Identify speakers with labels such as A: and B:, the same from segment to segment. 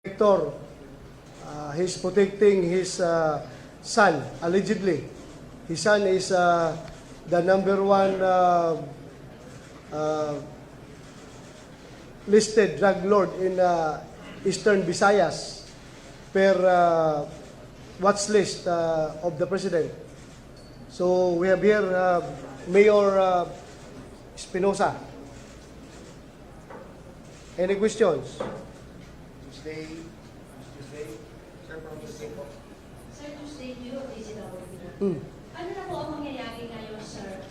A: Victor, he's protecting his son, allegedly. His son is the number one listed drug lord in Eastern Visayas per watch list of the president. So we have here Mayor Espinosa. Any questions?
B: Tuesday, Sir, from Tuesday po.
C: Sir, Tuesday, do you visit our video?
A: Hmm.
C: Ano na po ang mangyayari ngayon, sir?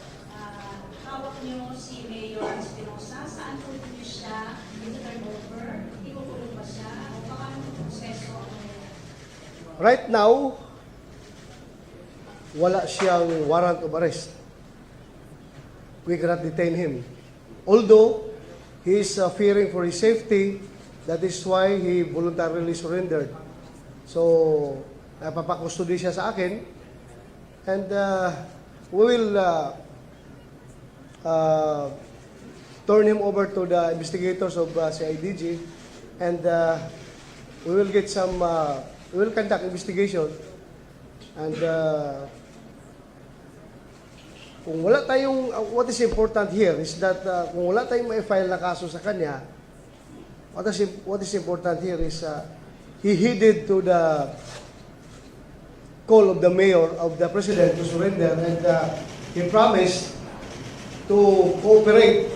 C: Hawak niyo si Mayor Espinosa. Saan po niyo siya? Ito turnover? Ikukulong ba siya? O paano ang proseso ang mangyayari?
A: Right now, wala siyang warrant of arrest. We cannot detain him. Although, he is fearing for his safety, that is why he voluntarily surrendered. So, napapakustody siya sa akin, and we will turn him over to the investigators of CIDG, and we will get some, we will conduct investigation, and kung wala tayong, what is important here is that kung wala tayong ma-file na kaso sa kanya, what is important here is he heeded to the call of the mayor, of the president to surrender, and he promised to cooperate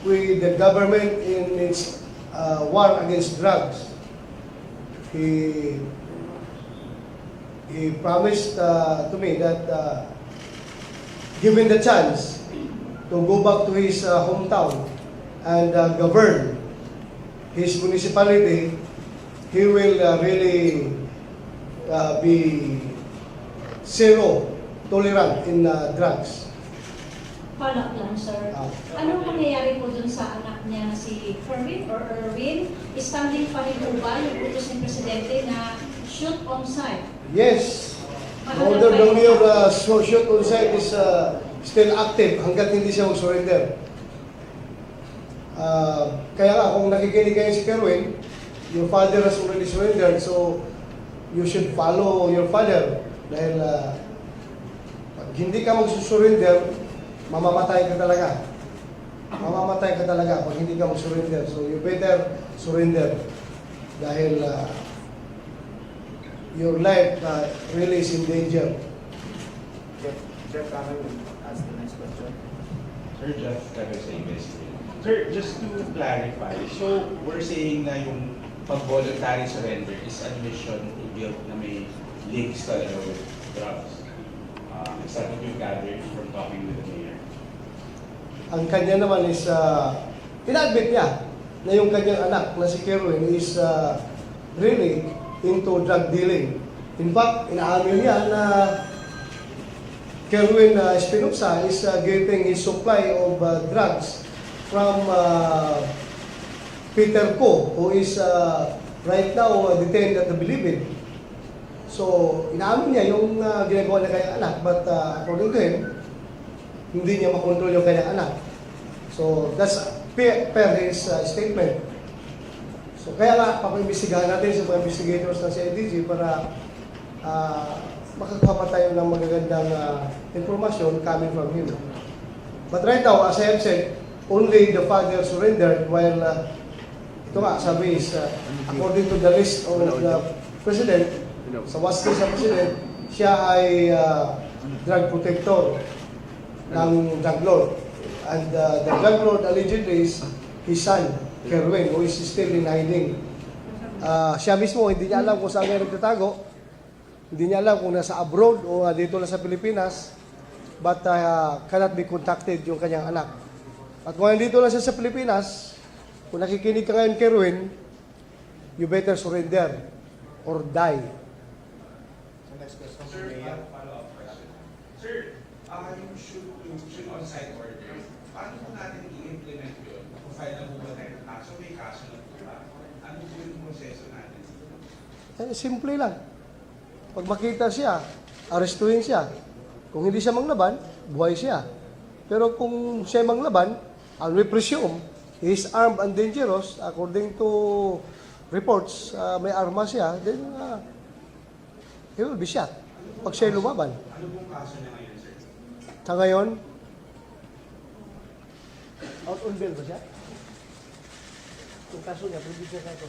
A: with the government in its war against drugs. He promised to me that given the chance to go back to his hometown and govern his municipality, he will really be zero tolerant in drugs.
C: Follow-up lang, sir. Anong mangyayari po dun sa anak niya si Kerwin or Erwin? Standing pa rin po ba yung utos ng presidente na shoot on sight?
A: Yes. Order ng mayor shoot on sight is still active hanggat hindi siya mag-surrender. Kaya nga, kung nakikinig kayo si Kerwin, your father has already surrendered, so you should follow your father. Dahil pag hindi ka mag-surrender, mamamatay ka talaga. Mamamatay ka talaga pag hindi ka mag-surrender. So you better surrender. Dahil your life really is in danger.
B: Jeff, can I ask the next question?
D: Sir, Jeff, Sir, just to clarify, so we're saying na yung pag-voluntary surrender is admission to guilt na may links talaga with drugs. Is that what you gathered from talking with the mayor?
A: Ang kanya naman is, ina-admit niya na yung kanyang anak na si Kerwin is really into drug dealing. In fact, inaamin niya na Kerwin Espinosa is getting his supply of drugs from Peter Ko, who is right now detained at the Bilibid. So, inaamin niya yung ginagawa ng kanyang anak, but according to him, hindi niya makontrol yung kanyang anak. So, that's per his statement. So, kaya nga, papimbestigahan natin sa mga investigators ng CIDG para makakuha pa tayo ng magagandang informasyon coming from him. But right now, as I have said, only the father surrendered while, ito nga, sabi is, according to the list of the president, sa watch list ng president, siya ay drug protector ng drug lord. And the drug lord allegedly is his son, Kerwin, who is still in hiding. Siya mismo, hindi niya alam kung saan niya nagtatago. Hindi niya alam kung nasa abroad o dito lang sa Pilipinas. But cannot be contacted yung kanyang anak. At kung nandito lang siya sa Pilipinas, kung nakikinig ka ngayon, Kerwin, you better surrender or die.
B: So next question,
D: Sir,
B: Mayor.
D: follow-up question. Sir, yung shoot on-site order, paano po natin i-implement yun? Kung file na po ba tayo ng kaso, may kaso na po ba? Ano po yung proseso natin?
A: Simple lang. Pag makita siya, arestuhin siya. Kung hindi siya manglaban, buhay siya. Pero kung siya manglaban, and we presume he is armed and dangerous according to reports, may armas siya, then he will be shot pag siya lumaban.
D: Ano pong kaso niya ngayon, sir?
A: Sa ngayon, out on bail ba siya? Yung kaso niya, pwede siya kaso.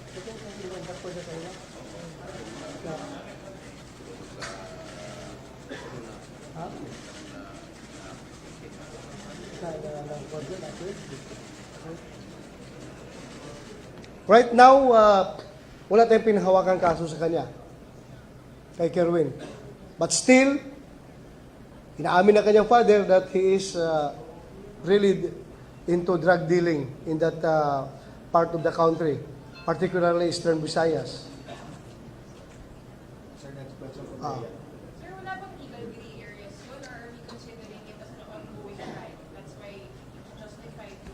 A: Ito yung kaso niya, ba't pwede sa una? Ha? Right now, wala tayong pinahawakang kaso sa kanya, kay Kerwin. But still, inaamin na kanyang father that he is really into drug dealing in that part of the country, particularly Eastern Visayas.
B: Sir, next question from
A: Ah.
B: Maria.
E: Sir, wala bang legal gray areas yun, or are we considering it as an ongoing crime? That's why it's justified to...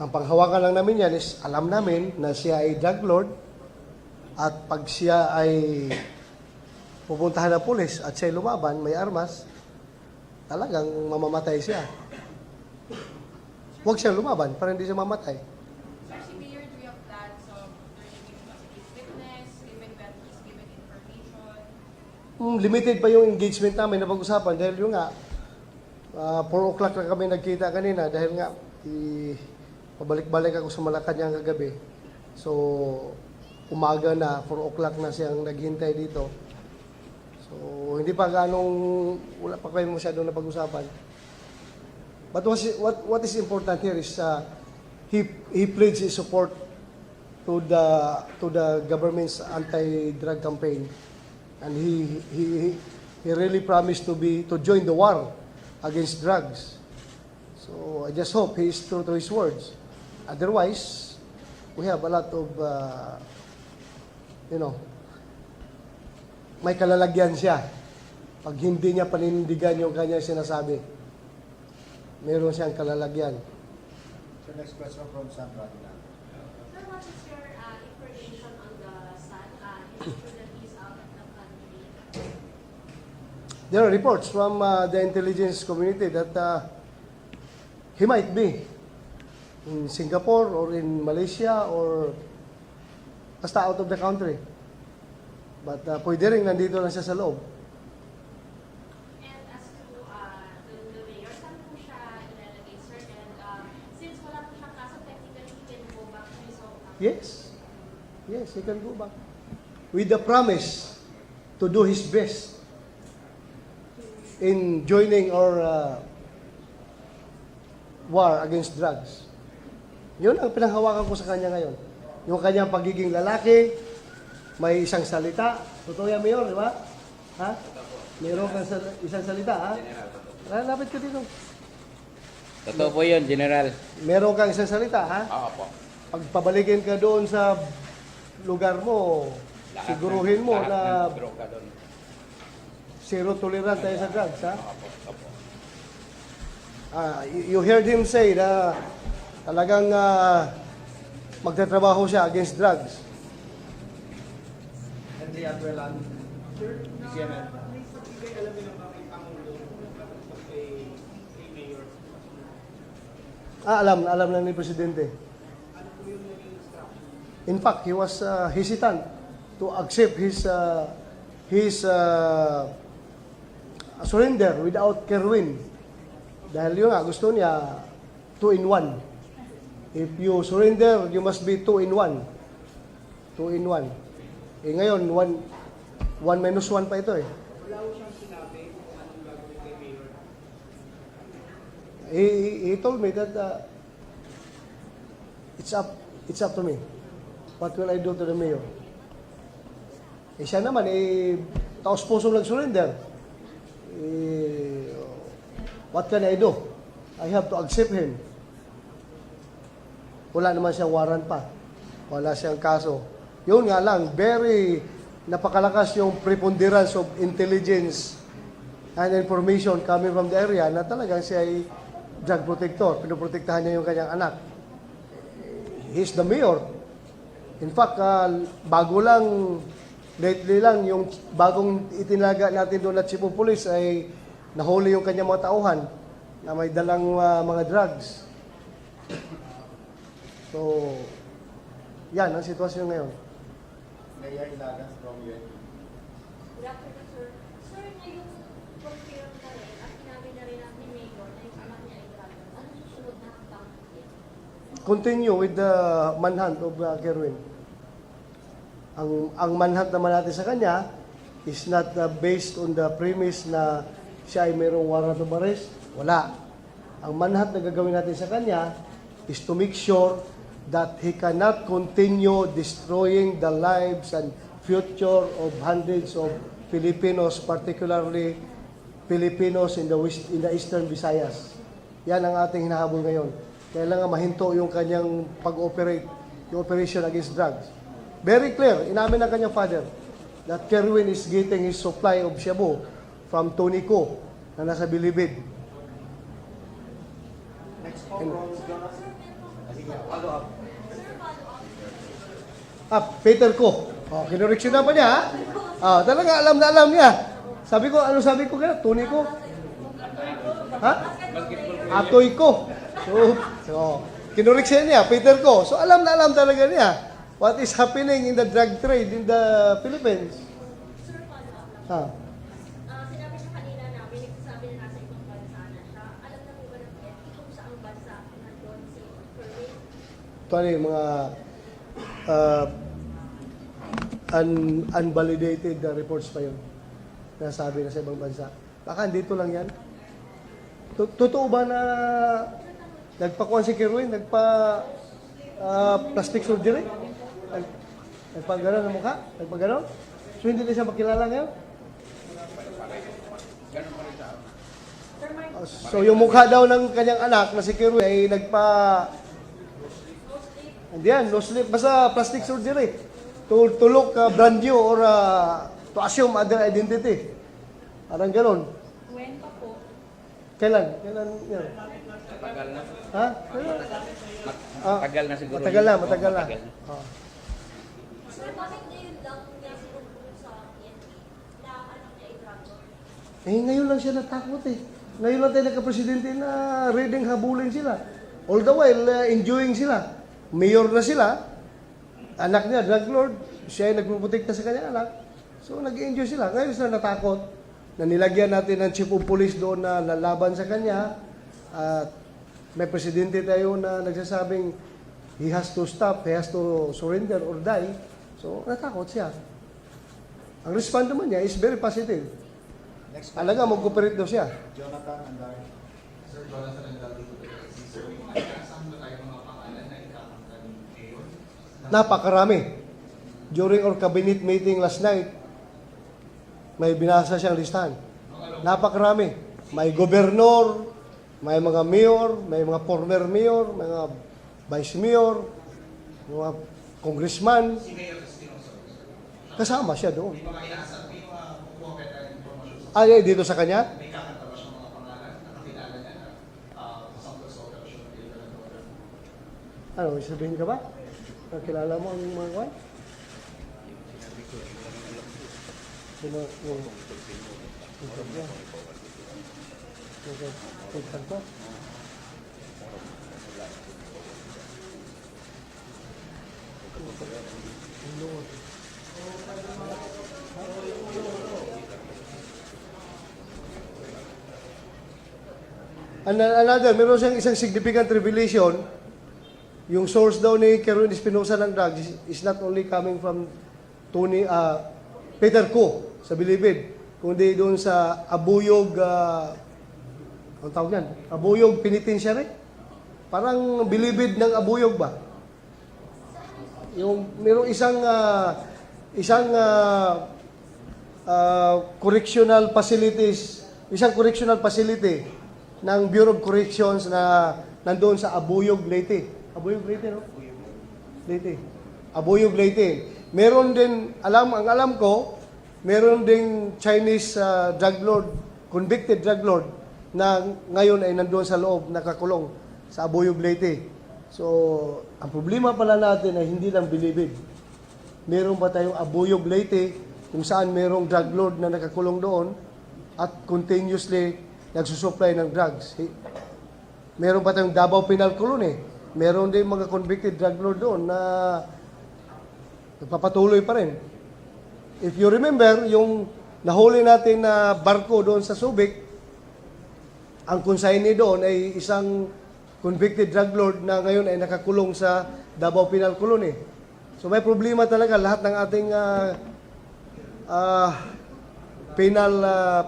A: Ang panghawakan lang namin yan is alam namin na siya ay drug lord at pag siya ay pupuntahan ng pulis at siya ay lumaban, may armas, talagang mamamatay siya. Huwag siya lumaban para hindi siya mamatay.
E: Sir, si Mayor, do you have plans of turning him as a witness, given that he's given information?
A: Limited pa yung engagement namin na pag-usapan dahil yung nga, 4 o'clock na kami nagkita kanina dahil nga, pabalik-balik ako sa Malacanang kagabi. So, umaga na, 4 o'clock na siyang naghintay dito. So, hindi pa wala pa kayo masyadong napag-usapan. But what is important here is he pledged his support to the government's anti-drug campaign, and he really promised to join the war against drugs. So I just hope he is true to his words. Otherwise, we have a lot of may kalalagyan siya pag hindi niya panindigan yung kanyang sinasabi. Meron siyang kalalagyan.
B: Sir, next question from Sam Radina.
C: Sir, what is your information on the son? Is it true that he's out of the country?
A: There are reports from the intelligence community that he might be in Singapore or in Malaysia or basta out of the country. But pwede rin nandito lang siya sa loob.
C: And as to the mayor, saan po siya ilalagay, sir? And since wala po siyang kaso, technically he can go back to his hometown.
A: Yes. Yes, he can go back. With the promise to do his best in joining our war against drugs. Yun ang pinanghawakan ko sa kanya ngayon. Yung kanyang pagiging lalaki, may isang salita. Totoo yan, Mayor, di ba? Ha? Meron kang isang salita, ha? Lapit ka dito.
F: Totoo po yun, General.
A: Meron kang isang salita, ha?
F: Opo.
A: Pag pabalikin ka doon sa lugar mo, siguruhin mo na
F: droga doon.
A: zero tolerance tayo sa drugs, ha?
F: Opo, opo.
A: You heard him say na talagang magtatrabaho siya against drugs.
B: Henry Abuelan. Sir, BCMN.
A: Alam na ni Presidente. In fact, he was hesitant to accept his surrender without Kerwin. Dahil yun nga, gusto niya 2-in-1. If you surrender, you must be 2-in-1. 2-in-1. Eh ngayon, 1-1 pa ito eh.
B: Wala ko siyang sinabi kung anong gagawin kay Mayor.
A: He told me that it's up to me. What will I do to the mayor? Eh siya naman, taos puso nag-surrender. What can I do? I have to accept him. Wala naman siyang warrant pa. Wala siyang kaso. Yun nga lang, very napakalakas yung preponderance of intelligence and information coming from the area na talagang siya ay drug protector. Pinoprotektahan niya yung kanyang anak. He's the mayor. In fact, bago lang, lately lang, yung bagong itinaga natin doon na chief of police ay nahuli yung kanyang mga tauhan na may dalang mga drugs. So, yan ang sitwasyon ngayon.
B: Mayor Ilagas from UNP.
G: Good afternoon, sir. Sir, ngayong confirm na rin at sinabi na rin natin Mayor na yung anak niya ay driver. Anong susunod na hakbang?
A: Continue with the manhunt of Kerwin. Ang manhunt naman natin sa kanya is not based on the premise na siya ay mayroong warrant of arrest. Wala. Ang manhunt na gagawin natin sa kanya is to make sure that he cannot continue destroying the lives and future of hundreds of Filipinos, particularly Filipinos in the Eastern Visayas. Yan ang ating hinahabol ngayon. Kailangan mahinto yung kanyang pag-operate, yung operation against drugs. Very clear, inamin ng kanyang father that Kerwin is getting his supply of shabu from Tony Co na nasa Bilibid.
B: Next po from Jonas. Sige, follow up.
A: Peter Co. Oh, kinoreksyon na pa niya, ha? Talaga alam na alam niya. Sabi ko, ano sabi ko kaya? Tony Co? Ha? Atoy Co. So kinoreksyon niya, Peter Co. So alam na alam talaga niya what is happening in the drug trade in the Philippines.
G: Sir, follow up lang.
A: Ha?
G: Sinabi niya kanina na may nagsasabi na nasa ibang bansa na siya. Alam na po ba ng PNP kung saang bansa nandun si Kerwin?
A: Ito ano yung mga unvalidated reports pa yun. Nasabi na sa ibang bansa. Baka dito lang yan. Totoo ba na nagpakuan si Kerwin? Plastic surgery? Nagpagano'n ang mukha? Nagpagano'n? So hindi na siya makilala ngayon? So yung mukha daw ng kanyang anak na si Kerwin ay hindi yan, no slip. Basta plastic surgery. To look brand new or to assume other identity. Parang ganon.
C: When pa po?
A: Kailan? Kailan yan?
F: Matagal na.
A: Ha? Kailan?
F: Matagal na siguro.
A: Matagal na,
F: yun.
A: matagal na.
F: Matagal na.
A: Oo.
G: Sir, bakit ngayon lang niya sinunod sa PNP na anak niya ay driver?
A: Ngayon lang siya natakot eh. Ngayon lang tayo nagka-presidente na reading habulin sila. All the while, enjoying sila. Mayor na sila. Anak niya, drug lord. Siya ay nagpuputikta sa kanyang anak. So, nag-enjoy sila. Ngayon sila natakot na nilagyan natin ng chief of police doon na lalaban sa kanya. At may presidente tayo na nagsasabing he has to stop, he has to surrender or die. So, natakot siya. Ang response naman niya is very positive.
B: Next po.
A: Alaga, mag-cooperate daw siya.
B: Jonathan Andar.
H: Sir Jonathan ang dati ko sir, saan ba tayo mga pangalan na ikakanta ni Mayor?
A: Napakarami. During our cabinet meeting last night, may binasa siyang listahan. Napakarami. May gobernador, may mga mayor, may mga former mayor, may mga vice mayor, mga congressman.
H: Si Mayor Espinosa.
A: Kasama siya doon.
H: Di ba kaya inaasal, may mga kukuha ka tayo informasyon sa
A: Dito sa kanya?
H: may kakanta ba siyang mga pangalan na nakilala niya na kasama sa operasyon ng Mayor ng Northern?
A: Ano, sabihin ka ba? Nakilala mo ang mga kwan? Yung Another, meron siyang isang significant revelation. Yung source daw ni Kerwin Espinosa ng drugs is not only coming from Peter Co sa Bilibid, kundi doon sa Abuyog, ang tawag yan? Abuyog Penitentiary? Parang Bilibid ng Abuyog ba? Yung merong isang correctional facilities, isang correctional facility ng Bureau of Corrections na nandoon sa Abuyog, Leyte. Abuyog, Leyte, no? Leyte. Abuyog, Leyte. Meron din, ang alam ko, meron ding Chinese drug lord, convicted drug lord, na ngayon ay nandoon sa loob, nakakulong sa Abuyog, Leyte. So, ang problema pala natin ay hindi lang Bilibid. Meron pa tayong Abuyog, Leyte, kung saan merong drug lord na nakakulong doon at continuously nagsusupply ng drugs. Meron pa tayong Davao Penal Colony meron din mga convicted drug lord doon na nagpapatuloy pa rin. If you remember, yung nahuli natin na barko doon sa Subic, ang consignee doon ay isang convicted drug lord na ngayon ay nakakulong sa Davao Penal Colony. So may problema talaga lahat ng ating penal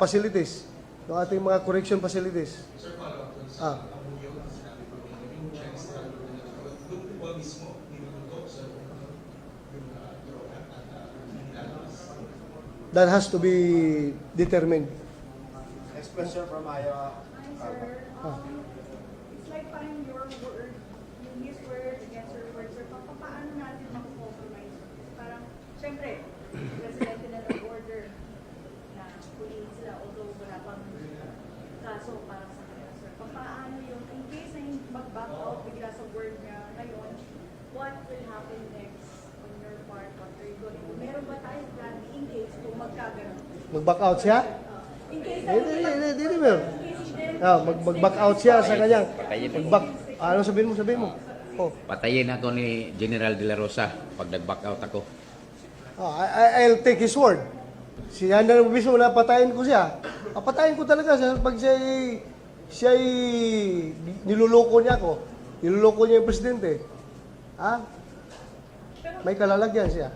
A: facilities, ng ating mga correction facilities.
H: Sir, follow-up dun sa
A: Ah.
H: yung sinabi ko yung Chinese drug lord na doon po mismo niluluto sa yung droga at nilalabas.
A: That has to be determined.
B: Next question from Aya.
I: Sir,
A: Ah.
I: it's like parang your word, his word against your word, sir. Paano natin mag-compromise? Parang, syempre, presidente na nag-order na pulihin sila, although wala pang kaso para sa kanila, sir. Paano yun? In case na yung mag-back out bigla sa word niya ngayon, what will happen next on your part? What are you going to do? Meron ba tayong plan in case kung magkaganon?
A: Mag-back out siya?
I: In case na
A: Hindi meron. Mag-back out siya sa kanyang. Mag-back, ano sabihin mo? Oh.
F: Patayin ako ni General De La Rosa pag nag-back out ako.
A: I'll take his word. Siya na mismo na patayin ko siya. Patayin ko talaga siya pag siya niluloko niya ako. Niluloko niya yung presidente. May kalalagyan siya.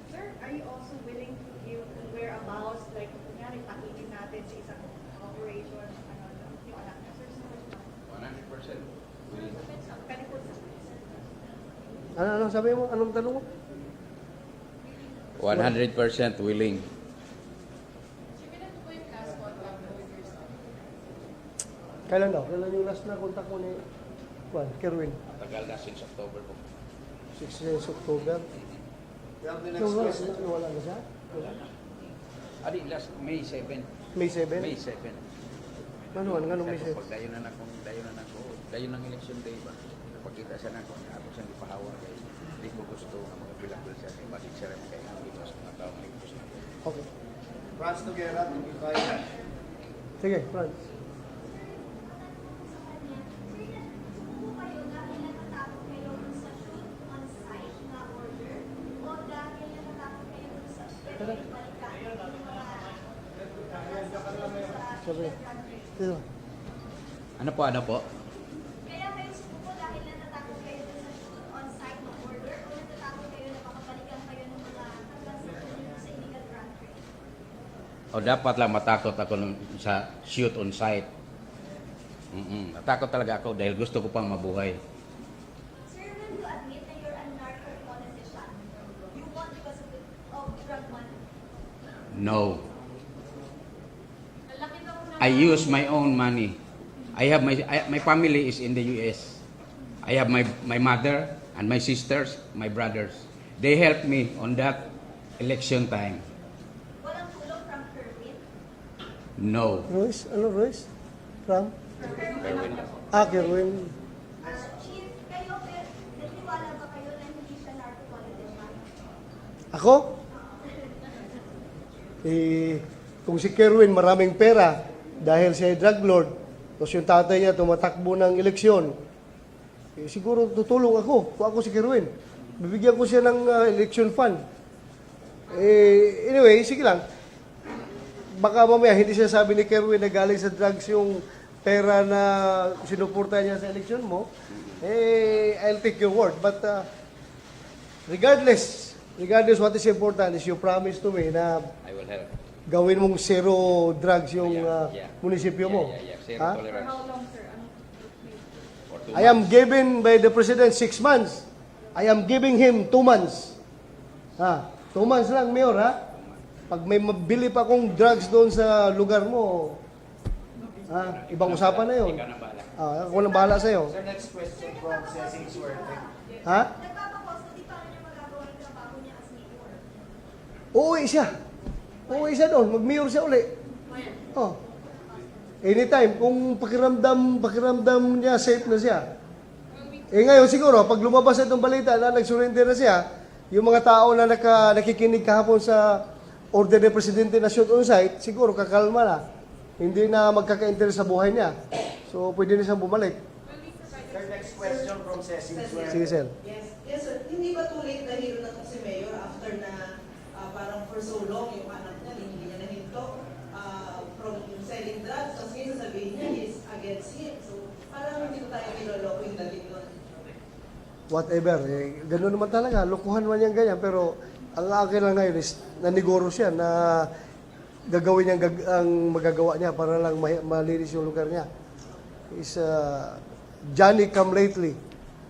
I: Sir, are you also willing to give whereabouts, like, kunyari, pakikin natin sa isang operation, yung anak niya, sir,
F: 100%.
I: Pwede po sa
A: Ano sabi mo? Anong tanong mo?
F: 100% willing.
E: Similar po yung last contact mo with your son.
A: Kailan daw? Kailan yung last na contact mo ni Kerwin?
F: Tagal na since October po.
A: 6 October.
B: We have the next question.
A: Wala na siya?
F: Wala na. Adi, last May 7.
A: May 7?
F: May 7.
A: Ano May 7?
F: Pag dayon na ako, dayon ng election day ba? Pagkita siya na ako, ako siyang ipahawa kay hindi ko gusto ng mga bilakul siya kay Balik siya rin kay ang dito sa mga tao may gusto na.
A: Okay.
B: Franz Noguera, Tibay.
A: Sige, Franz. Sabi. Dito.
F: Ano po?
G: Kaya kayo sumuko dahil natatakot kayo dun sa shoot on-site na order o natatakot kayo na makabalikan kayo ng mga transaction sa illegal drug trade?
F: O dapat lang matakot ako sa shoot on site. Natakot talaga ako dahil gusto ko pang mabuhay.
G: Sir, when you admit na you're a narco politician, you want because of drug money?
F: No.
E: Malaki daw na
F: I use my own money. I have my family is in the US. I have my mother and my sisters, my brothers. They helped me on that election time.
G: Walang tulong from Kerwin?
F: No.
A: Royce? Ano Royce? From? Kerwin.
G: Chief, kayo, naniwala ba kayo na hindi siya narco politician?
A: Ako? Kung si Kerwin maraming pera dahil siya ay drug lord, tapos yung tatay niya tumatakbo ng eleksyon, siguro tutulong ako. Kung ako si Kerwin, bibigyan ko siya ng election fund. Anyway, sige lang. Baka mamaya hindi siya sabi ni Kerwin na galing sa drugs yung pera na sinuporta niya sa eleksyon mo. I'll take your word. But regardless what is important is you promise to me na
F: I will help.
A: gawin mong zero drugs yung munisipyo mo.
F: Zero
A: Ha?
I: For
F: tolerance.
I: how long, sir?
F: For 2
A: I am
F: months.
A: given by the President 6 months. I am giving him 2 months. 2 months lang, Mayor, ha? Pag may mabili pa akong drugs doon sa lugar mo, ibang usapan na yun.
F: Ikaw na bahala.
A: Ako nang bahala sa'yo.
B: Sir, next question from Cecil Suerte.
A: Ha?
G: Nagpapakostody pa rin niya magagawa yung trabaho niya as mayor.
A: Uuwi siya. Uuwi siya doon. Mag-mayor siya uli. Anytime. Kung pakiramdam niya, safe na siya. Ngayon siguro, pag lumabas na itong balita na nag-surrender na siya, yung mga tao na nakikinig kahapon sa order ng Presidente na shoot on site, siguro kakalma na. Hindi na magkaka-interest sa buhay niya. So, pwede na siyang bumalik.
E: will we provide
B: Sir, Next question from Cecil Swear.
A: Sige, sir.
J: Yes sir, hindi ba too late na hero na itong si Mayor after na parang for so long yung anak niya, hindi niya nahinto from selling drugs, tapos ngayon sasabihin niya is against him. So parang hindi ko tayo niloloko yung dating nun.
A: Whatever. Eh, ganun naman talaga. Lukuhan man yan ganyan. Pero ang akin lang ngayon is naniguro siya na gagawin niya ang magagawa niya para lang malinis yung lugar niya. Is Johnny come lately.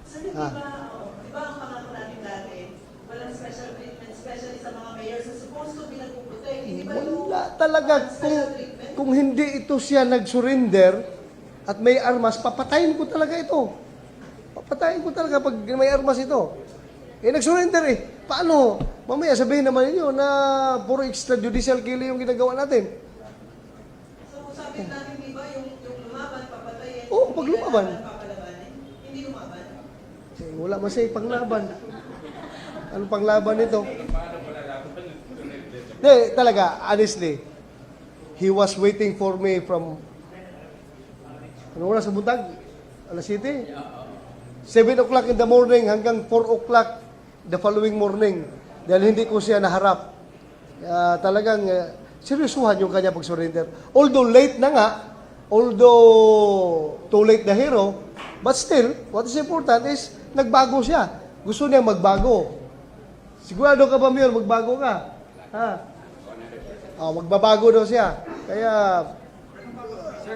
J: Sir, di ba ang pangako natin dati, walang special treatment, especially sa mga mayors na supposed to be nagpuprotect. Hindi ba yung
A: Wala talaga.
J: special treatment?
A: Kung hindi ito siya nag-surrender at may armas, papatayin ko talaga ito. Papatayin ko talaga pag may armas ito. Eh, nag-surrender eh. Paano? Mamaya sabihin naman ninyo na puro extrajudicial killing yung ginagawa natin.
J: So sabi natin, di ba, yung lumaban, papatayin.
A: Oo, pag lumaban.
J: Papalabanin. Hindi lumaban.
A: Eh, wala man siya panglaban. Anong panglaban nito? Hindi, talaga, honestly, he was waiting for me from, ano oras sa buntag? Alas 7? 7 o'clock in the morning hanggang 4 o'clock the following morning. Dahil hindi ko siya naharap. Talagang seryosuhan yung kanya pag-surrender. Although late na nga, although too late the hero, but still, what is important is, nagbago siya. Gusto niya magbago. Sigurado ka ba, Mayor, magbago ka? Ha? Magbabago daw siya. Kaya,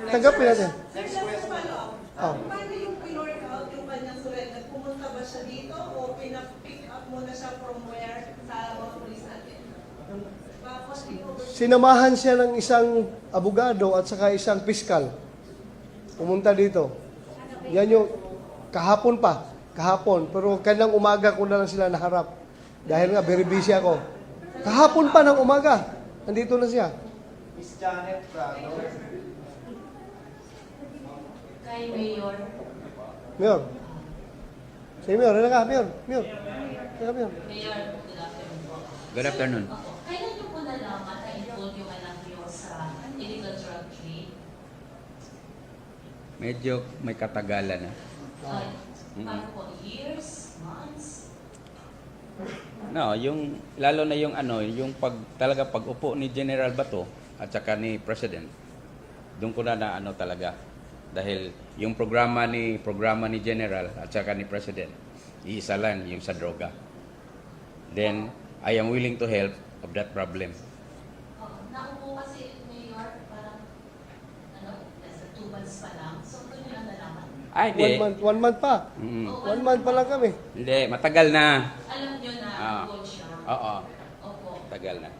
A: tanggapin natin.
J: Next follow-up.
A: Oh.
J: Paano yung pinork out yung kanyang surrender? Pumunta ba siya dito o pina-pick up muna siya from where sa mga police natin? Tapos
A: Sinamahan siya ng isang abogado at saka isang piskal. Pumunta dito. Yan yung kahapon pa. Kahapon. Pero kanang umaga ko na lang sila naharap. Dahil nga, very busy ako. Kahapon pa ng umaga. Nandito na siya.
B: Miss Janet Prado.
C: Kay Mayor.
A: Mayor. Sige, Mayor. Ano ka, Mayor? Mayor. Ano ka, Mayor?
C: Mayor, good afternoon po.
F: Good afternoon.
C: Ako, kailan niyo po nalaman na involved yung anak niyo sa illegal drug trade?
F: Medyo may katagalan na.
C: Paano po? Years? Months?
F: No, yung lalo na yung yung talaga pag-upo ni General Bato at saka ni President. Doon ko na talaga dahil yung programa ni General at saka ni President, iisa lang yung sa droga. Then I am willing to help of that problem.
C: Naupo kasi, Mayor, parang, nasa 2 months pa lang. So, doon nyo lang nalaman.
F: Ay, hindi.
A: 1 month pa. 1 month pa lang kami.
F: Hindi, matagal na.
C: Alam nyo na involved siya.
F: Oo,
C: Opo.
F: matagal na.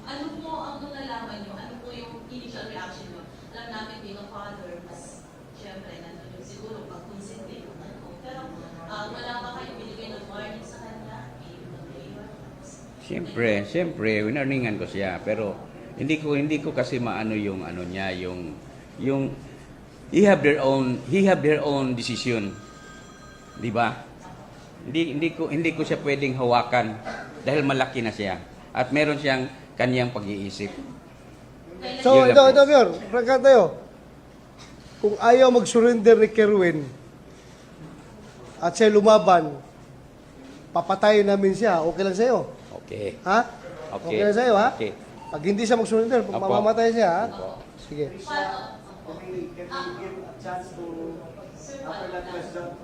C: Ano po ang nung nalaman nyo? Ano po yung initial reaction nyo? Alam namin being a father, mas syempre, nandun yung siguro pag-concentrate kung ano. Pero wala ba kayong binigay ng warning sa kanya?
F: Siyempre, winarningan ko siya. Pero hindi ko kasi maano yung niya, yung he have their own decision. 'Di ba? Hindi ko siya pwedeng hawakan dahil malaki na siya at meron siyang kaniyang pag-iisip.
A: So,
F: Yun lang
A: ito,
F: po.
A: Mayor. Prangka tayo. Kung ayaw mag-surrender ni Kerwin at siya lumaban, papatayin namin siya. Okay lang sa'yo?
F: Okay.
A: Ha?
F: Okay.
A: lang sa'yo, ha?
F: Okay.
A: Pag hindi siya mag-surrender,
F: Opo.
A: mamamatay siya, ha?
F: Opo.
A: Sige.
B: Can we give a chance to answer that question?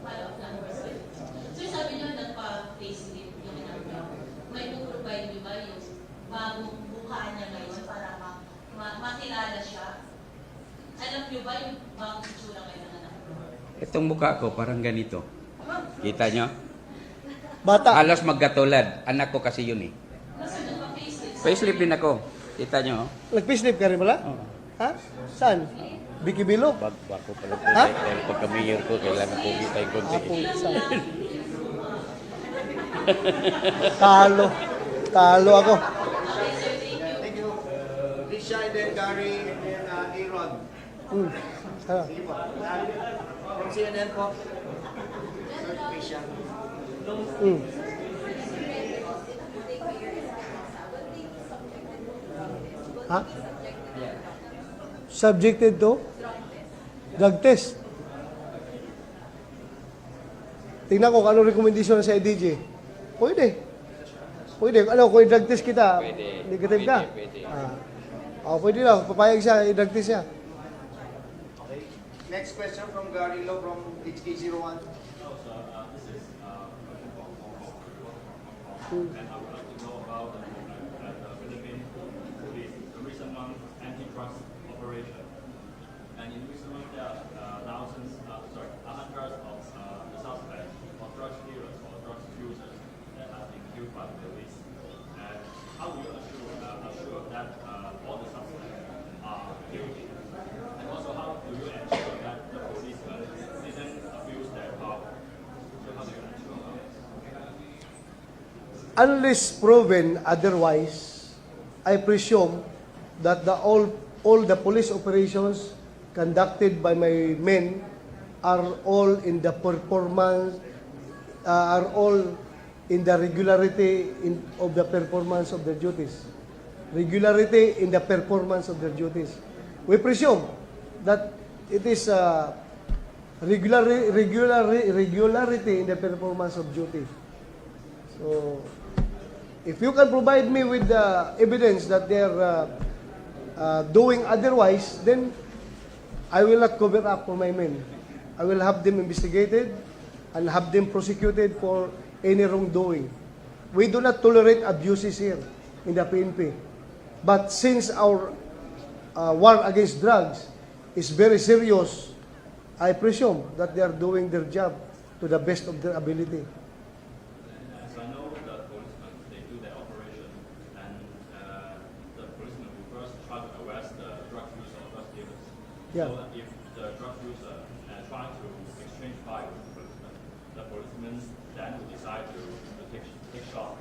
C: Sir, sabi nyo nagpa-facelift yung anak nyo. May provide nyo ba yung bagong mukha niya ngayon para makilala siya? Alam nyo ba yung bagong itsura ngayon ng anak nyo?
F: Itong mukha ko parang ganito. Kita nyo?
A: Bata.
F: Halos magkatulad. Anak ko kasi yun eh.
C: Kasi nagpa-facelift.
F: Facelift din ako. Kita nyo?
A: Nag-facelift ka rin pala?
F: Oh.
A: Ha? Saan? Biki Bilog?
F: Bago pala po.
A: Ha?
F: Dahil pagka-mayor ko, kailangan po kita yung konti.
A: Talo ako.
B: Thank you. Risha and then Gary and then Aaron.
A: Ano?
B: Sige po. From CNN po. Sir Risha.
A: Ha? Subjected to? Drug test. tingnan ko kung anong recommendation sa IDG. Pwede. Pwede. Ano, kung i-drug test kita, negative ka. Pwede lang. Papayag siya, i-drug test siya.
B: Okay. Next question from Gary Lo from HK01.
K: And I would like to know about the Philippine police, the recent month anti-drugs operation. And in recent months, there are hundreds of the suspects or drug dealers or drug users that have been killed by the police. And how will you assure that all the suspects are guilty? And also, how do you ensure that the police didn't abuse their power? So how do you ensure that?
A: Unless proven otherwise, I presume that all the police operations conducted by my men are all in the performance, are all in the regularity of the performance of their duties. Regularity in the performance of their duties. We presume that it is regularity in the performance of duty. So, if you can provide me with the evidence that they are doing otherwise, then I will not cover up for my men. I will have them investigated and have them prosecuted for any wrongdoing. We do not tolerate abuses here in the PNP. But since our war against drugs is very serious, I presume that they are doing their job to the best of their ability.
K: So I know that policemen, they do their operation, and the policemen will first try to arrest the drug user or drug dealers.
A: Yeah.
K: So if the drug user try to exchange fire with the policemen then will decide to take shot.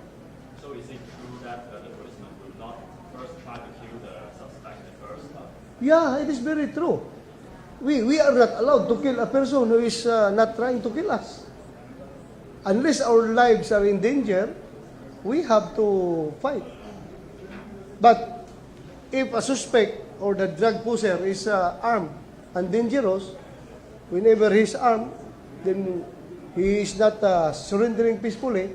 K: So is it true that the policeman will not first try to kill the suspect at first?
A: Yeah, it is very true. We are not allowed to kill a person who is not trying to kill us. Unless our lives are in danger, we have to fight. But if a suspect or the drug pusher is armed and dangerous, whenever he's armed, then he is not surrendering peacefully,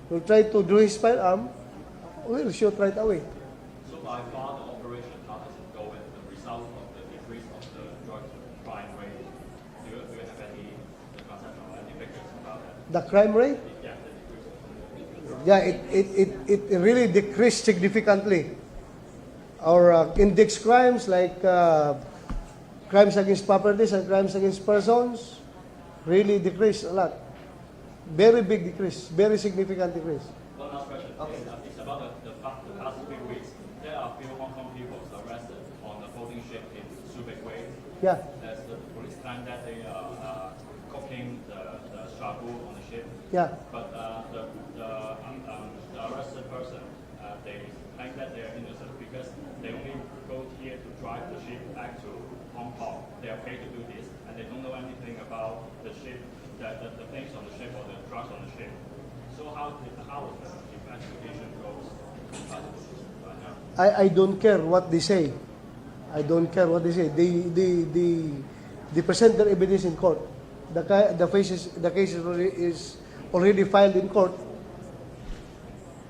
A: will try to draw his firearm, will shoot right away.
K: So by far the operation, how does it go and the result of the decrease of the drug crime rate? Do you have any concept or any figures about that?
A: The crime rate?
K: Yeah, the decrease.
A: Yeah, it really decreased significantly. Our index crimes like crimes against properties and crimes against persons really decreased a lot. Very big decrease, very significant decrease.
K: One last question.
B: Okay.
K: It's about the past few weeks. There are a few Hong Kong people arrested on the floating ship in Subic Way.
A: Yeah,
K: As the police claim that they are cooking the shabu on the ship.
A: yeah.
K: But the arrested person, they claim that they are innocent because they only go here to drive the ship back to Hong Kong. They are paid to do this, and they don't know anything about the ship, the things on the ship or the drugs on the ship. So how the investigation goes right now?
A: I don't care what they say. I don't care what they say. They present their evidence in court. The case is already filed in court.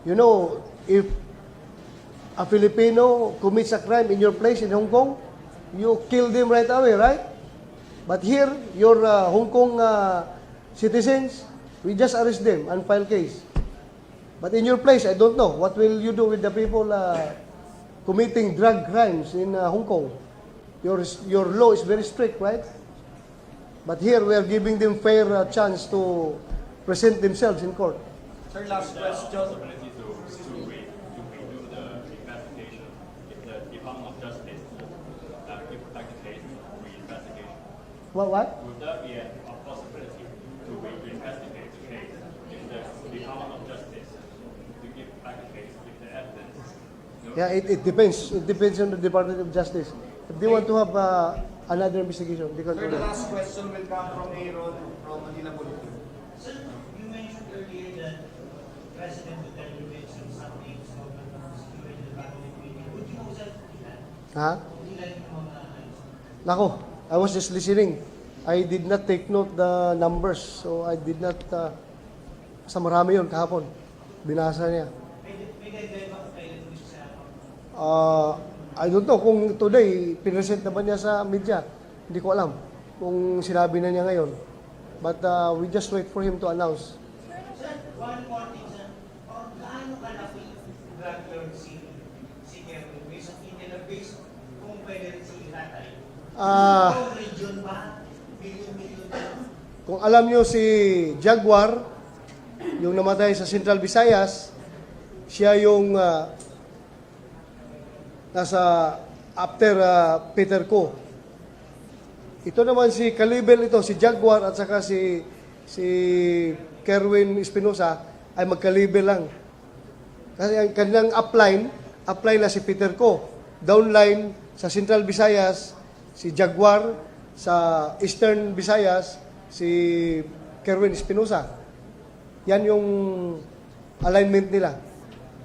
A: You know, if a Filipino commits a crime in your place in Hong Kong, you kill them right away, right? But here, your Hong Kong citizens, we just arrest them and file case. But in your place, I don't know. What will you do with the people committing drug crimes in Hong Kong? Your law is very strict, right? But here, we are giving them fair chance to present themselves in court.
B: Sir, last
K: Is there a
B: question.
K: possibility to redo the investigation if the Department of Justice give back the case for reinvestigation?
A: What?
K: Would there be a possibility to reinvestigate the case if the Department of Justice to give back the case if the evidence?
A: Yeah, it depends. It depends on the Department of Justice. If they want to have another investigation, they can
B: Sir,
A: do
B: the
A: that.
B: last question will come from Aaron from Manila Bulletin.
L: Sir, you mentioned earlier that President Duterte mentioned some names of the during the family meeting. Would you also do that?
A: Ha?
L: Would you like to
A: Nako, I was just listening. I did not take note the numbers, so I did not, sa marami yun kahapon. Binasa niya.
L: May deadline ba kung kailan mo siya?
A: I don't know kung today, pinresent na ba niya sa media. Hindi ko alam kung sinabi na niya ngayon. But we just wait for him to announce.
L: Sir, one more thing, sir. Gaano kalaki drug lord si Kevin? Based on Intel, based kung pwede rin si Tatay. Region ba? Million ba?
A: Kung alam niyo si Jaguar, yung namatay sa Central Visayas, siya yung nasa after Peter Ko. Ito naman si Kalibel ito, si Jaguar at saka si Kerwin Espinosa ay magkalibel lang. Kasi ang kanilang upline na si Peter Ko. Downline sa Central Visayas, si Jaguar, sa Eastern Visayas, si Kerwin Espinosa. Yan yung alignment nila.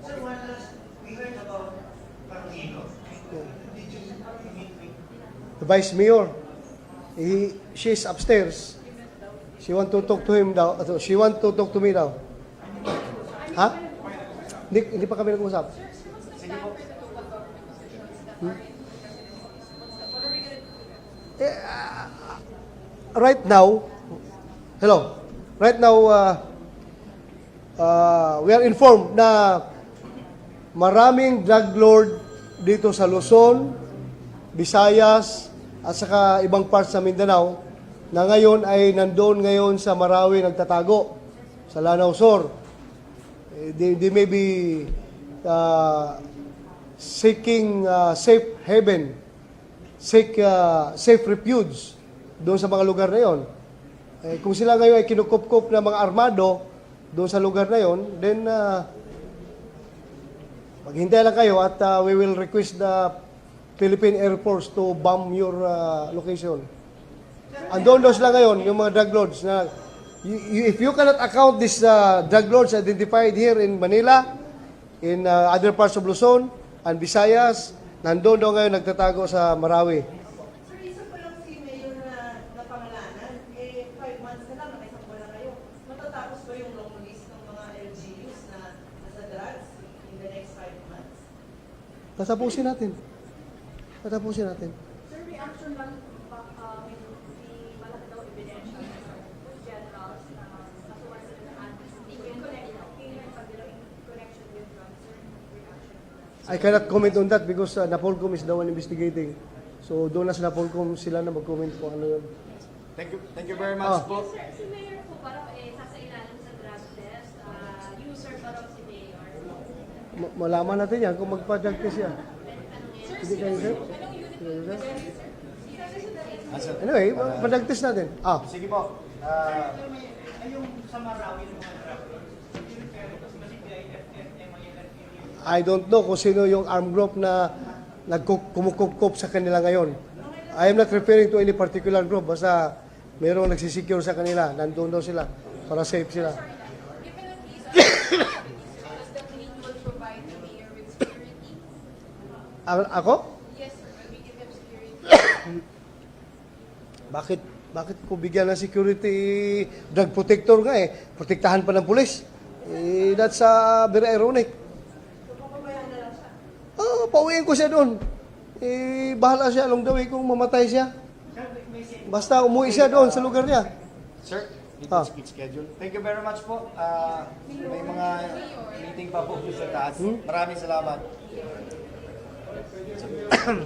L: Sir, one last, we heard about Carolino. Did you meet with
A: The Vice Mayor, she's upstairs. She want to talk to him daw. She want to talk to me daw. Ha? Hindi pa kami nag-usap.
E: Sige po.
A: Right now, hello. Right now, we are informed na maraming drug lord dito sa Luzon, Visayas, at saka ibang parts sa Mindanao na ngayon ay nandoon ngayon sa Marawi nagtatago sa Lanao Sur. They may be seeking safe haven, safe refuge doon sa mga lugar na yon. Kung sila ngayon ay kinukup-kup ng mga armado doon sa lugar na yon, then maghintay lang kayo at we will request the Philippine Air Force to bomb your location. Andon sila ngayon, yung mga drug lords na if you cannot account these drug lords identified here in Manila, in other parts of Luzon and Visayas, nandun daw ngayon nagtatago sa Marawi.
J: Sir, isa pa lang si Mayor na pangalanan, 5 months na lang, nakisang buwan na kayo. Matatapos ba yung long list ng mga LGUs na nasa drugs in the next 5 months?
A: Tatapusin natin.
I: Sir, reaction lang may malaki daw ebidensya sa generals na nasuwar sila ng in connection with drugs. Sir, reaction lang.
A: I cannot comment on that because Napolcom is the one investigating. So doon na sa Napolcom sila na mag-comment kung ano yun.
B: Thank you very much po.
C: Sir, si Mayor po parang sasailalim sa drug test. User parang si Mayor.
A: Malaman natin yan kung magpa-drug test yan. Hindi kayo, sir? Anyway, pa-drug test natin.
B: Sige po.
L: yung sa Marawi ng mga drug lords? Kasi PIFF, MILF,
A: I don't know kung sino yung armed group na kumukup sa kanila ngayon. I am not referring to any particular group. Basta mayroong nagsisecure sa kanila. Nandun daw sila para safe sila.
E: Given the case, does the clinic will provide the mayor with security?
A: Ako?
E: Yes, sir. Will we give him security?
A: Bakit ko bigyan ng security drug protector nga eh? Protektahan pa ng pulis. That's very ironic. Pauwiin ko siya doon. Bahala siya along the way kung mamatay siya. Basta umuwi siya doon sa lugar niya.
B: Sir, speech schedule. Thank you very much po. May mga meeting pa po sa taas. Maraming salamat.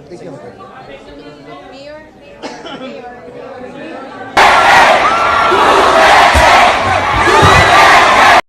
A: Thank you.